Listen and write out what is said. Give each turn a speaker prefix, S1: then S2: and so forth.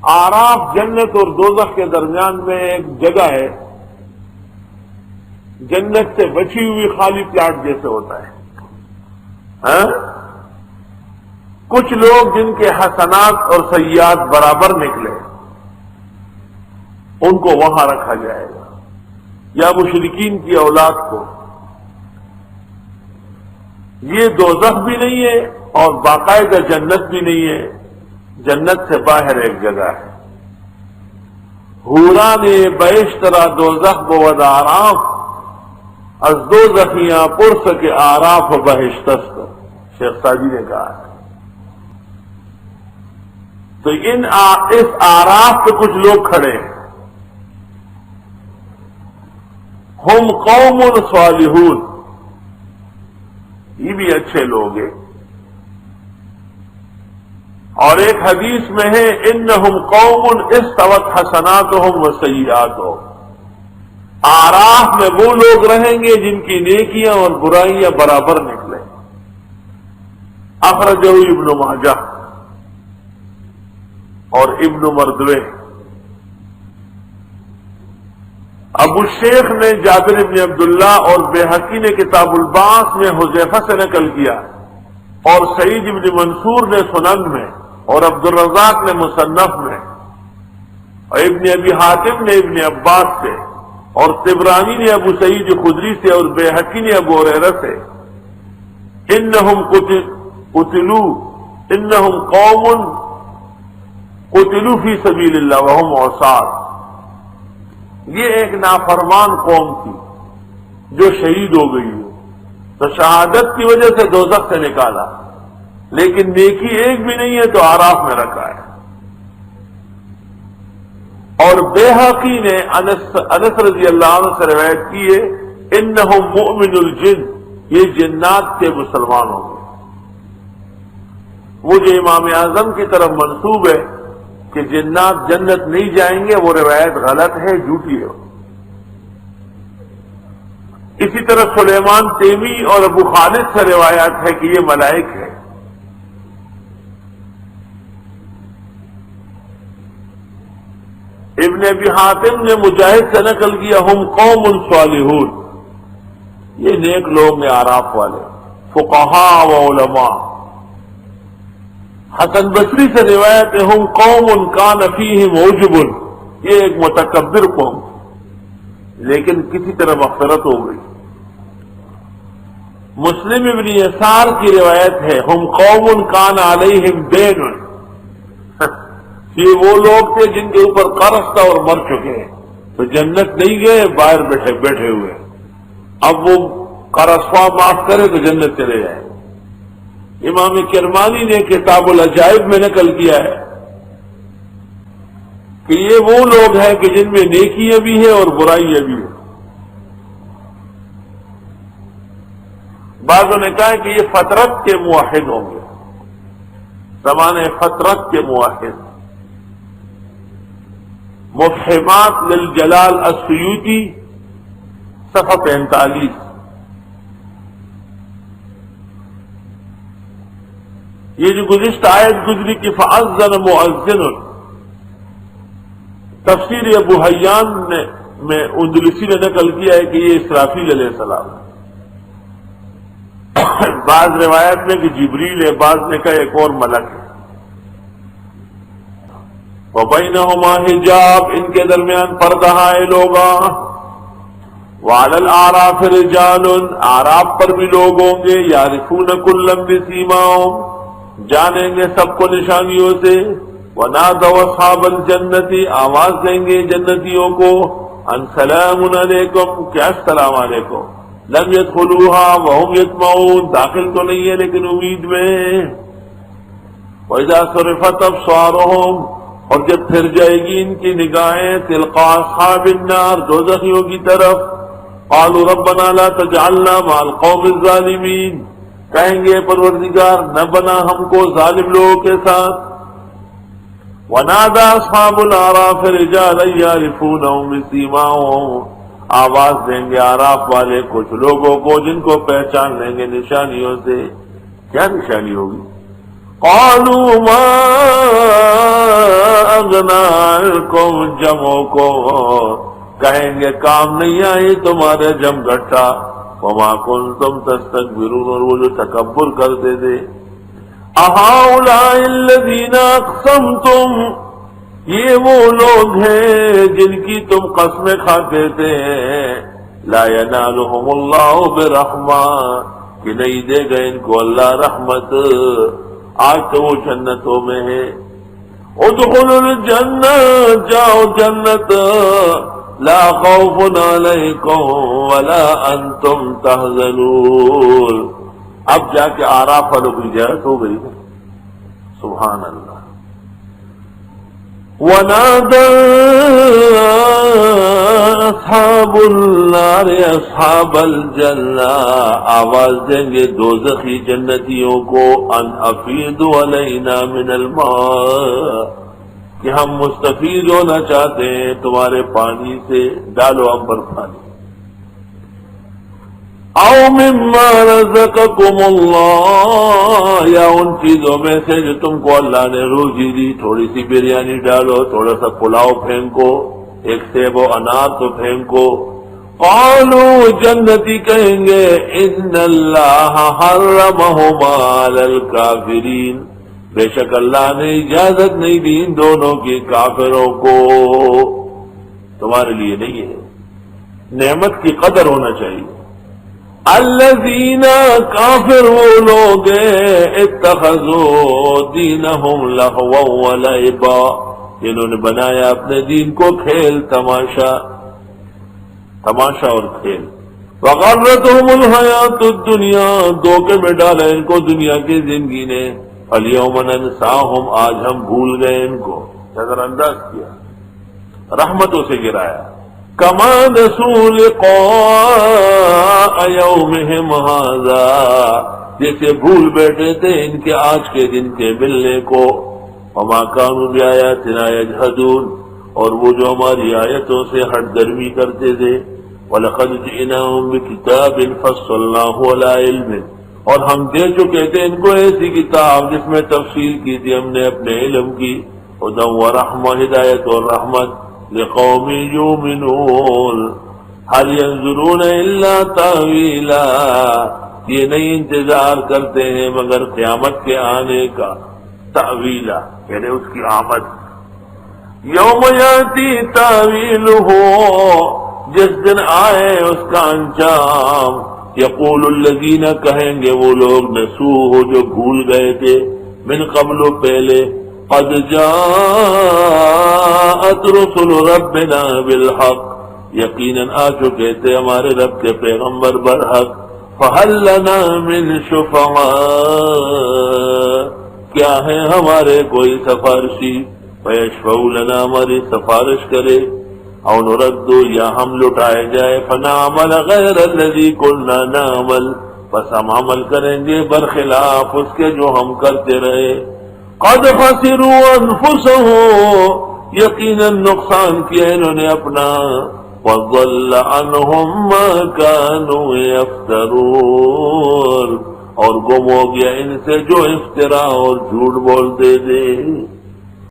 S1: آراف جنت اور دوزخ کے درمیان میں ایک جگہ ہے، جنت سے بچی ہوئی خالی پلاٹ جیسے ہوتا ہے. ہاں؟ کچھ لوگ جن کے حسنات اور سیئات برابر نکلے ان کو وہاں رکھا جائے گا، یا مشرکین کی اولاد کو. یہ دوزخ بھی نہیں ہے اور باقاعدہ جنت بھی نہیں ہے، جنت سے باہر ایک جگہ ہے. حوران بیشترا دوزخ بود آراف از دوزخیاں پرس کے آراف بہشتست، شیخ سعدی نے کہا ہے. تو اس آراف پہ کچھ لوگ کھڑے ہیں. ہم قوم صالحون، یہ بھی اچھے لوگ ہیں. اور ایک حدیث میں ہے انہم قوم استوت حسناتہم و سیئاتہم، آراف میں وہ لوگ رہیں گے جن کی نیکیاں اور برائیاں برابر نکلیں. اخرجہ ابن ماجہ اور ابن مردوے. ابو الشیخ نے جابر بن عبداللہ اور بیہقی نے کتاب البعث میں حذیفہ سے نقل کیا، اور سعید بن منصور نے سنن میں، اور عبد الرزاق نے مصنف میں، اور ابن ابی حاتم نے ابن عباس سے، اور طبرانی نے ابو سعید خدری سے، اور بیہقی نے ابو ہریرہ سے، انہم قتلوا، انہم قوم قتلوا فی سبیل اللہ وہم عصاة، یہ ایک نافرمان قوم تھی جو شہید ہو گئی ہے، تو شہادت کی وجہ سے دوزخ سے نکالا، لیکن نیکی ایک بھی نہیں ہے تو آراف میں رکھا ہے. اور بیہقی نے انس رضی اللہ عنہ سے روایت کی ہے انہم مؤمن الجن، یہ جنات کے مسلمان ہوں گے. وہ جو امام اعظم کی طرف منسوب ہے کہ جنات جنت نہیں جائیں گے، وہ روایت غلط ہے، جھوٹی ہے. اسی طرح سلیمان تیمی اور ابو خالد سے روایت ہے کہ یہ ملائک ہے. ابن ابی حاتم نے مجاہد سے نقل کیا ہم قوم صالحون، یہ نیک لوگ ہیں آراف والے، فقہاء و علماء. حسن بصری سے روایت ہے ہم قوم کان فیہم عجب، یہ ایک متکبر قوم لیکن کسی طرح مغفرت ہو گئی. مسلم ابن یسار کی روایت ہے ہم قوم کان علیہم دین، یہ وہ لوگ تھے جن کے اوپر قرض تھا اور مر چکے ہیں، تو جنت نہیں گئے، باہر بیٹھے ہوئے. اب وہ قرض معاف کرے تو جنت چلے جائے. امام کرمانی نے کتاب العجائب میں نقل کیا ہے کہ یہ وہ لوگ ہیں کہ جن میں نیکیاں بھی ہیں اور برائیاں بھی ہیں. بعضوں نے کہا کہ یہ فطرت کے موحد ہوں گے، زمانے فطرت کے موحد. مفہمات للجلال السیوطی صفحہ 45. یہ جو گزشتہ آیت گزری کی فأذن مؤذن، تفسیر ابو حیان میں اندلسی نے نقل کیا ہے کہ یہ اسرافیل علیہ السلام ہے. بعض روایت میں کہ جبریل ہے، بعض نے کہا ایک اور ملک ہے. وبینہما حجاب، ان کے درمیان پردہ حائل ہوگا. وعلی الاعراف رجال، اعراف پر بھی لوگ ہوں گے، یعرفون کلا بسیماہم، جانیں گے سب کو نشانیوں سے. ونادوا اصحاب الجنت، آواز دیں گے جنتیوں کو، ان سلام علیکم، کیا السلام علیکم. لم يدخلوها وهم يطمعون، داخل تو نہیں ہے لیکن امید میں. واذا صرفت ابصارهم، اور جب پھر جائے گی ان کی نگاہیں تلقاء اصحاب النار، دوزخیوں کی طرف، قالوا ربنا لا تجعلنا مع القوم الظالمین، کہیں گے پروردگار نہ بنا ہم کو ظالم لوگوں کے ساتھ. ونادى اصحاب الاعراف رجالا يعرفونهم بسيماهم، آواز دیں گے آراف والے کچھ لوگوں کو جن کو پہچان لیں گے نشانیوں سے. کیا نشانی ہوگی؟ قالوا ما اغنى عنكم جمعكم، کہیں گے کام نہیں آئی تمہارے جم گٹھا، وما کنتم تستكبرون، اور وہ جو تکبر کرتے تھے. اہؤلاء الذین اقسمتم، یہ وہ لوگ ہیں جن کی تم قسمیں کھاتے تھے. لا ینالهم اللہ برحمہ، کہ نہیں دے گا ان کو اللہ رحمت، آج تو وہ جنتوں میں ہے. ادخلوا الجنہ، جاؤ جنت، لا خوف علیکم ولا انتم تحزنون. اب جا کے آراف والوں کی اجازت ہو گئی. سبحان اللہ. ونادى اصحاب النار اصحاب الجنہ، آواز دیں گے دوزخی جنتیوں کو، ان افیضوا علینا من الماء، کہ ہم مستفید ہونا چاہتے ہیں تمہارے پانی سے، ڈالو ہم پر پانی. او مما رزقکم اللہ، یا ان چیزوں میں سے جو تم کو اللہ نے روزی دی، تھوڑی سی بریانی ڈالو، تھوڑا سا پلاؤ پھینکو، ایک سیب و انار تو پھینکو. قالوا، جنتی کہیں گے، ان اللہ حرمہما علی الکافرین، بے شک اللہ نے اجازت نہیں دی ان دونوں کی کافروں کو. تمہارے لیے نہیں ہے، نعمت کی قدر ہونا چاہیے. الذین، کافر وہ لوگ اتخذوا دینہم لہوا ولعبا، جنہوں نے بنایا اپنے دین کو کھیل تماشا اور کھیل. وغرتہم الحیات الدنیا، دھوکے میں ڈالا ان کو دنیا کی زندگی نے. الیوم ننساہم، آج ہم بھول گئے ان کو، نظر انداز کیا، رحمتوں سے گرایا. کما نسوا لقاء یومہم ھذا، جیسے بھول بیٹھے تھے ان کے آج کے دن کے ملنے کو. وما كانوا بآیاتنا یجحدون، اور وہ جو ہماری آیتوں سے ہٹ درمی کرتے تھے. وَلَقَدْ جِئْنَاهُمْ بِكِتَابٍ فَصَّلْنَاهُ عَلَىٰ عِلْمٍ، اور ہم دے چکے تھے ان کو ایسی کتاب جس میں تفصیل کی تھی ہم نے اپنے علم کی. ہدی ورحمہ، ہدایت اور رحمت. لقوم یؤمنون، هل ينظرون الا تاویلا، یہ نہیں انتظار کرتے ہیں مگر قیامت کے آنے کا. تاویلا یعنی اس کی آمد. یوم یاتی تاویلہ، جس دن آئے اس کا انجام. یقول الذین، کہیں گے وہ لوگ، نسوہ جو بھول گئے تھے، من قبل پہلے، قد جاءت رسل ربنا بالحق، یقیناً آ چکے تھے ہمارے رب کے پیغمبر برحق. فہل لنا من شفعاء، کیا ہے ہمارے کوئی سفارشی، فیشفعوا لنا، ہماری سفارش کرے. او نرد، یا ہم لٹائے جائے، فنعمل غیر الذی کننا نعمل، بس ہم عمل کریں گے برخلاف اس کے جو ہم کرتے رہے. قد خسروا انفسهم، یقیناً نقصان کیا انہوں نے اپنا. وضل عنهم ما كانوا يفترون، اور گم ہو گیا ان سے جو افترا اور جھوٹ بولتے تھے.